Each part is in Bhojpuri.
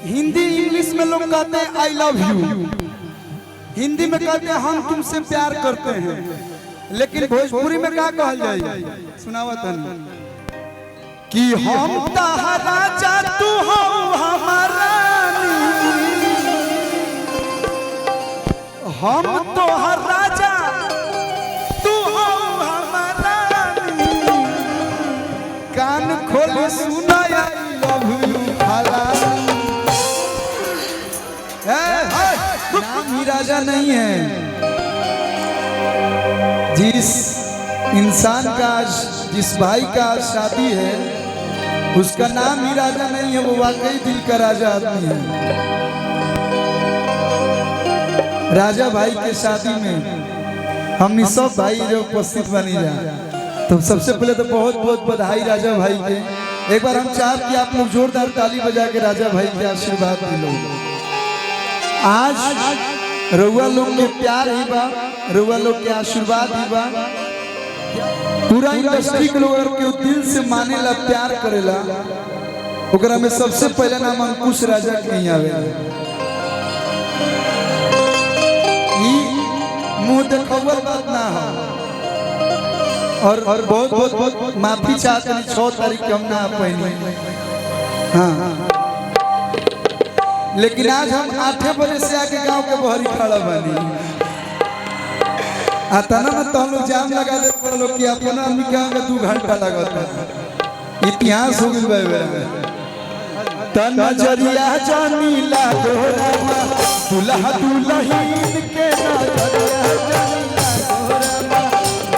हिंदी इंग्लिश में लोग कहते हैं आई लव यू, हिंदी में कहते हैं हम तुमसे प्यार करते हैं, लेकिन भोजपुरी में क्या कहल जाए सुनावा तनी कि हम तहरा जा तू हो हमारा, हम तोहर राजा तू हो हमारा, कान खोल सुना आई लव यू खाला। नाम ही राजा नहीं है। जिस इंसान का जिस भाई का शादी है उसका नाम ही राजा नहीं है, वो वाकई दिल का राजा आदमी है। राजा भाई के शादी में हमने सब भाई जो उपस्थित बनी जा, तो सबसे पहले तो बहुत बहुत बधाई राजा भाई के। एक बार हम चाहते कि आप लोग जोरदार ताली बजा के राजा भाई के आशीर्वाद दिलो। आज रउआ लोग के प्यार ही बा, रउआ लोग के आशीर्वाद ही बा, पूरा इंडस्ट्री के लोग के दिल से मानेला प्यार करेला, ओकरा में सबसे पहले नाम अंकुश राजा के ही आवेला। मुंह देखौल बात ना हो, और बहुत बहुत बहुत माफी चाहते हैं 6 तारीख के हम ना पहने। हाँ लेकिन आज हम 8 बजे से आके गांव के बहरी खड़ा बनी। आता ना तो हम लोग जाम लगा देते लोग कि अपना आदमी क्या 2 घंटा लगता। इतिहास हो गई भाई तन नजरिया जानी ला दोरामा, दुल्हा दुल्हन के नजरिया जानी ला दोरामा,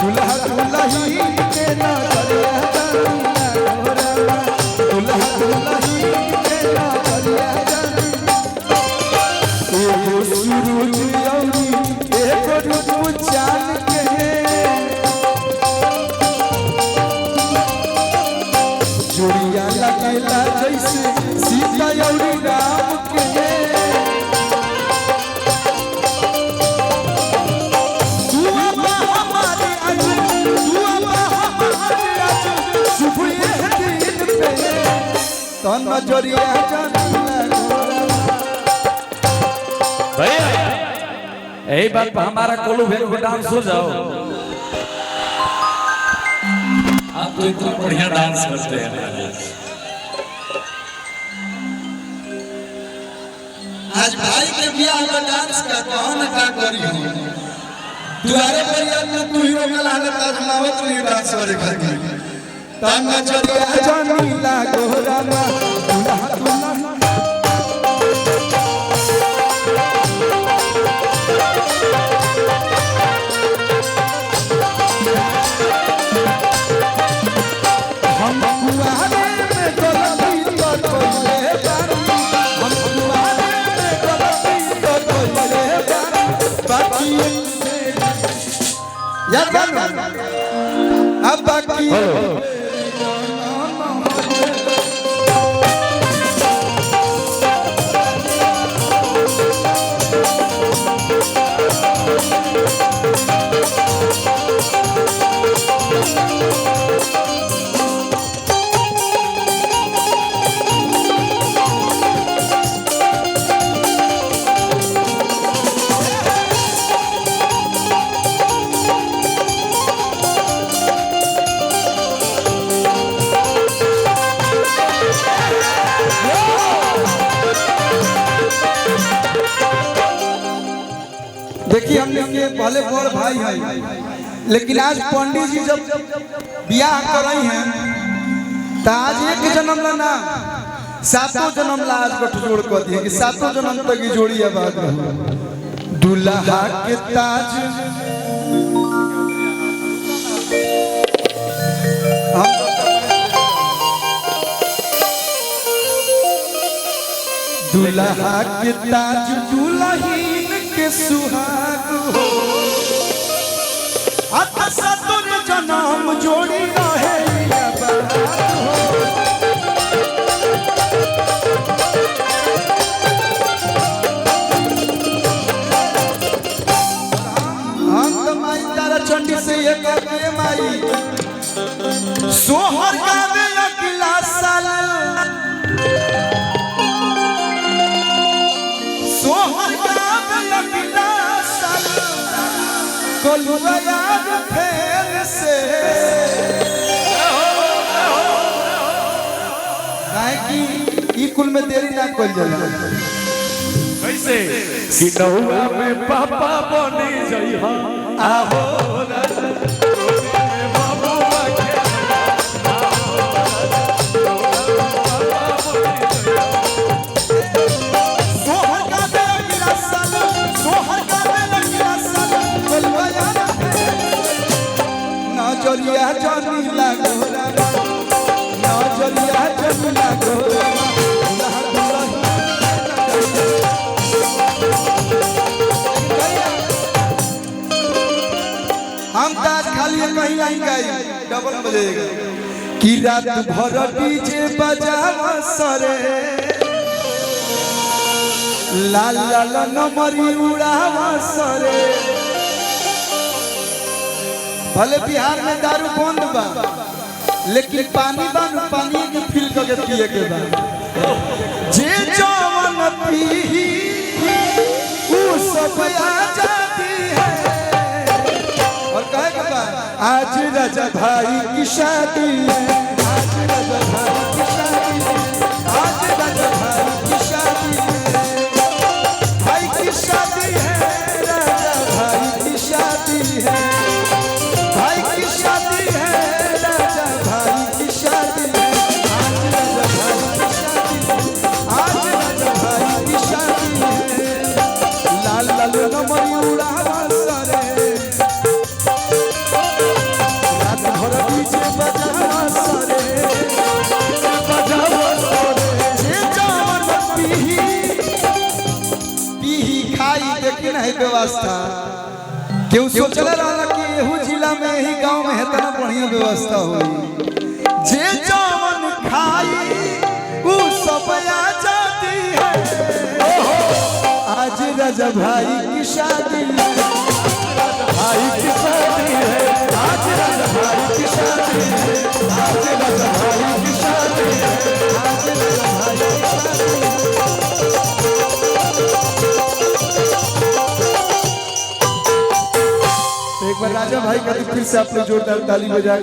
दुल्हा दुल्हन के नजरिया जानी ला दोरामा, दुल्हा दुल्हन के नजरिया जानी। एगो सूरज औरी एगो रूप चांद के, जोड़िया लगेला जैसे सीता औरी राम के। तू अबा हमारे अजू, तू अबा हमारे अजू, शुभ ये दिन पे तन नजरिया जानी ला भैया। यही बात पर हमारा कोलू भेल को डांस हो जाओ। आप तो इतना बढ़िया डांस करते हैं। आज भाई के ब्याह में डांस का कौन का करी हो, दुआरे पर याद में तू ही रोकल हालत आज मावत नहीं डांस करे खातिर। तन नजरिया जानी ला गोरामा, दुल्हा दुल्हन हम कुआरे में गलती तो कोइले बानी, हम कुआरे में गलती तो कोइले बानी, बाकी याद गाना अब बाकी देखिए हमने के पहले बड़ भाई है, लेकिन आज पंडित जी जब ब्याह कर रही हैं तो आज एक जन्म ला ना 7 जन्म ला आज गठजोड़ कर दिए कि 7 जन्म तक की जोड़ी आबाद रहे। दुल्हा के ताज दुल्हा के ताज दुल्हीन के सुहाग हो, आता 7 जन्म जोड़ी रहे आबाद हो। हम तो माई तारा चंडी से ये कहते माई सोहर गावे अगला साल कलुआ याद फेर से काहे कि ई कुल में देरी ना कइल जाला कैसे कि नहुआ में पापा बनी जइहा आहो नजरिया जमीला गोरा नजरिया जमीला गोरा हम ताज खाली कहीं नहीं गाई डबल बजेगा कि रात भर डीजे बजावा सरे लाल लाल नमरी उड़ावा सरे भले बिहार में दारू बंद बा लेकिन पानी बानू पानी के फिल करके पिए के बा जे जवन पी वो सब आजादी है और कहे के बा आज राजा भाई की शादी है आज राजा भाई की शादी है आज राजा भाई की शादी है भाई की शादी है राजा भाई की शादी है भाई की शादी है राजा भाई की शादी है आज राजा भाई की शादी है आज राजा भाई की शादी है लाल लाल नमरी उड़ावा सरे रात भर डीजे बजावा सरे जे जवन पीही खाई देखी नहीं व्यवस्था क्यों सोचले रहला कि एहू जिला में ही गांव में इतना बढ़िया व्यवस्था हुई जे जवन खाई वो सब आजादी है आज राजा भाई की शादी है भाई की शादी है आज राजा भाई की शादी है आज राजा भाई की शादी है आज राजा भाई की शादी है एक बार राजा भाई का फिर से आप लोग जोरदार ताली बजा